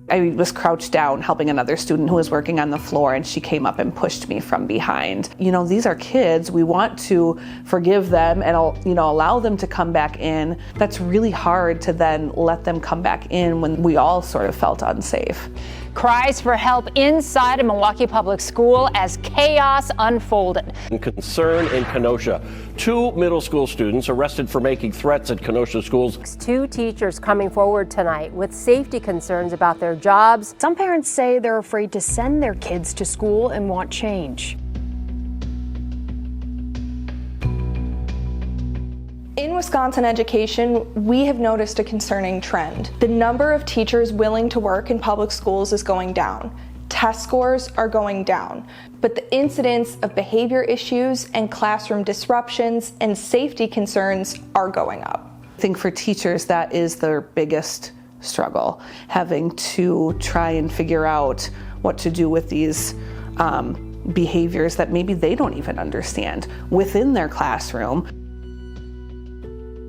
I was crouched down helping another student who was working on the floor, and she came up and pushed me from behind. These are kids. We want to forgive them and allow them to come back in. That's really hard to then let them come back in when we all sort of felt unsafe. Cries for help inside a Milwaukee public school as chaos unfolded. Concern in Kenosha. 2 middle school students arrested for making threats at Kenosha schools. 2 teachers coming forward tonight with safety concerns about their jobs. Some parents say they're afraid to send their kids to school and want change. In Wisconsin education, we have noticed a concerning trend. The number of teachers willing to work in public schools is going down. Test scores are going down, but the incidence of behavior issues and classroom disruptions and safety concerns are going up. I think for teachers, that is their biggest struggle, having to try and figure out what to do with these behaviors that maybe they don't even understand within their classroom.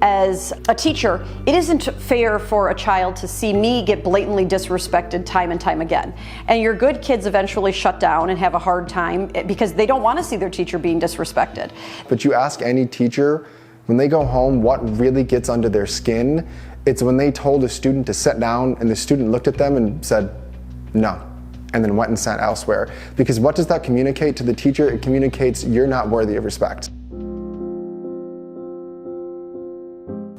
As a teacher, it isn't fair for a child to see me get blatantly disrespected time and time again. And your good kids eventually shut down and have a hard time because they don't want to see their teacher being disrespected. But you ask any teacher, when they go home, what really gets under their skin, it's when they told a student to sit down and the student looked at them and said, no, and then went and sat elsewhere. Because what does that communicate to the teacher? It communicates you're not worthy of respect.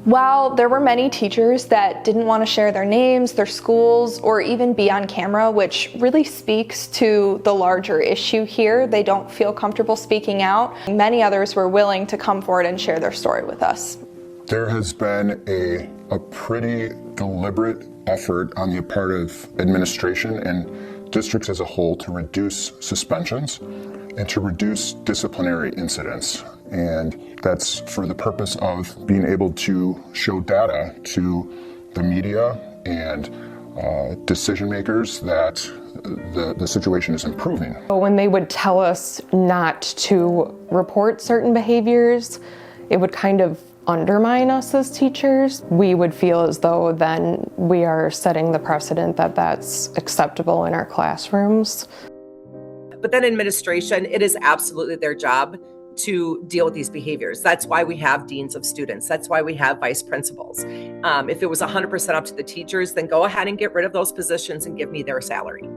While there were many teachers that didn't want to share their names, their schools, or even be on camera, which really speaks to the larger issue here, they don't feel comfortable speaking out. Many others were willing to come forward and share their story with us. There has been a pretty deliberate effort on the part of administration and districts as a whole to reduce suspensions and to reduce disciplinary incidents. And that's for the purpose of being able to show data to the media and decision makers that the situation is improving. When they would tell us not to report certain behaviors, it would kind of undermine us as teachers. We would feel as though then we are setting the precedent that that's acceptable in our classrooms. But then administration, it is absolutely their job to deal with these behaviors. That's why we have deans of students. That's why we have vice principals. If it was 100% up to the teachers, then go ahead and get rid of those positions and give me their salary.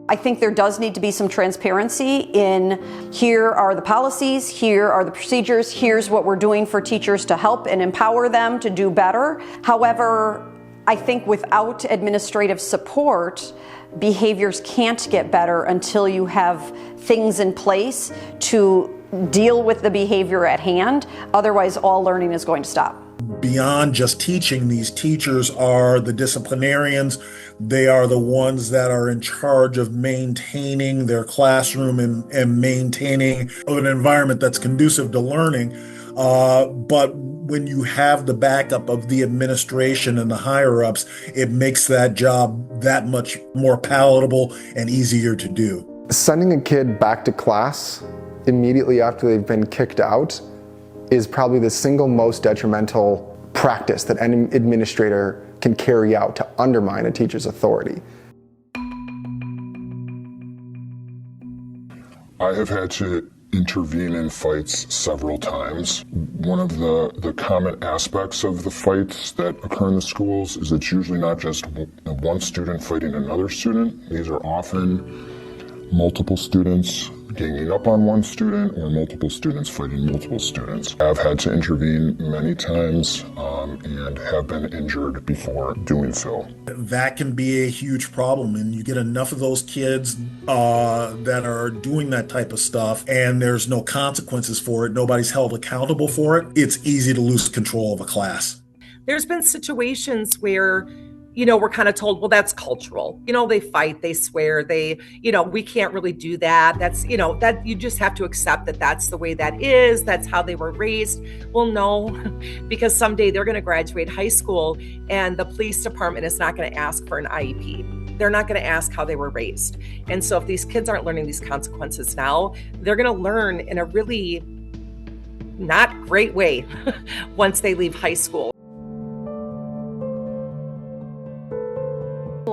I think there does need to be some transparency in here are the policies, here are the procedures, here's what we're doing for teachers to help and empower them to do better. However, I think without administrative support, behaviors can't get better until you have things in place to deal with the behavior at hand. Otherwise, all learning is going to stop. Beyond just teaching, these teachers are the disciplinarians. They are the ones that are in charge of maintaining their classroom and maintaining an environment that's conducive to learning. But when you have the backup of the administration and the higher-ups, it makes that job that much more palatable and easier to do. Sending a kid back to class immediately after they've been kicked out is probably the single most detrimental practice that any administrator can carry out to undermine a teacher's authority. I have had to intervene in fights several times. One of the common aspects of the fights that occur in the schools is it's usually not just one student fighting another student. These are often multiple students ganging up on one student or multiple students fighting multiple students. I've had to intervene many times and have been injured before doing so. That can be a huge problem, and you get enough of those kids that are doing that type of stuff and there's no consequences for it, nobody's held accountable for it, it's easy to lose control of a class. There's been situations where we're kind of told, well, that's cultural. They fight, they swear, we can't really do that. That's, that you just have to accept that that's the way that is. That's how they were raised. Well, no, because someday they're going to graduate high school and the police department is not going to ask for an IEP. They're not going to ask how they were raised. And so if these kids aren't learning these consequences now, they're going to learn in a really not great way once they leave high school.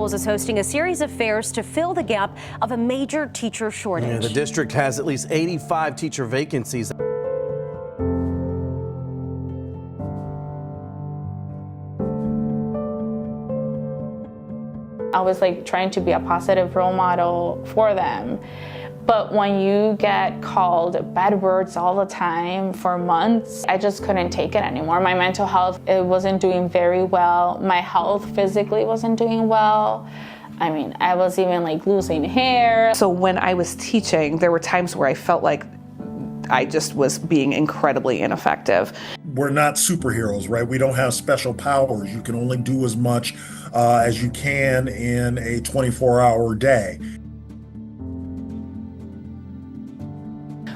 Schools is hosting a series of fairs to fill the gap of a major teacher shortage. Yeah, the district has at least 85 teacher vacancies. I was trying to be a positive role model for them. But when you get called bad words all the time for months, I just couldn't take it anymore. My mental health, it wasn't doing very well. My health physically wasn't doing well. I mean, I was even losing hair. So when I was teaching, there were times where I felt like I just was being incredibly ineffective. We're not superheroes, right? We don't have special powers. You can only do as much as you can in a 24-hour day.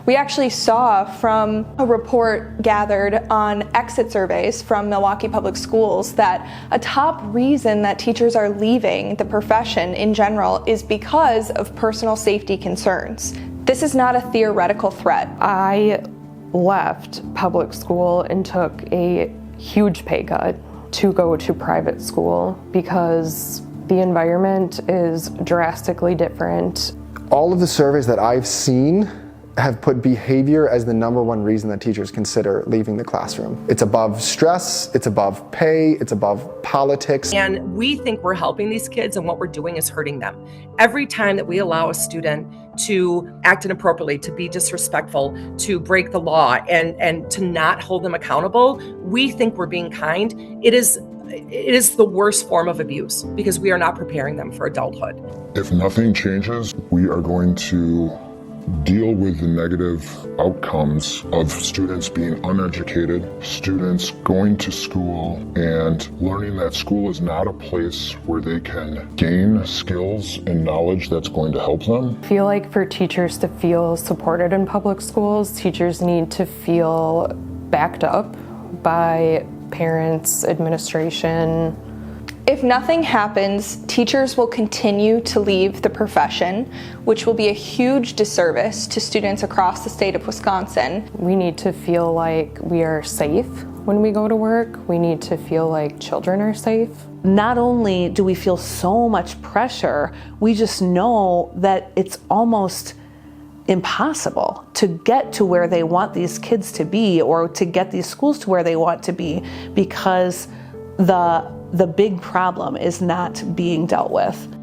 We actually saw from a report gathered on exit surveys from Milwaukee Public Schools that a top reason that teachers are leaving the profession in general is because of personal safety concerns. This is not a theoretical threat. I left public school and took a huge pay cut to go to private school because the environment is drastically different. All of the surveys that I've seen have put behavior as the #1 reason that teachers consider leaving the classroom. It's above stress, it's above pay, it's above politics. And we think we're helping these kids, and what we're doing is hurting them. Every time that we allow a student to act inappropriately, to be disrespectful, to break the law, and to not hold them accountable, we think we're being kind. It is the worst form of abuse because we are not preparing them for adulthood. If nothing changes, we are going to deal with the negative outcomes of students being uneducated, students going to school and learning that school is not a place where they can gain skills and knowledge that's going to help them. I feel like for teachers to feel supported in public schools, teachers need to feel backed up by parents, administration. If nothing happens, teachers will continue to leave the profession, which will be a huge disservice to students across the state of Wisconsin. We need to feel like we are safe when we go to work. We need to feel like children are safe. Not only do we feel so much pressure, we just know that it's almost impossible to get to where they want these kids to be or to get these schools to where they want to be because the big problem is not being dealt with.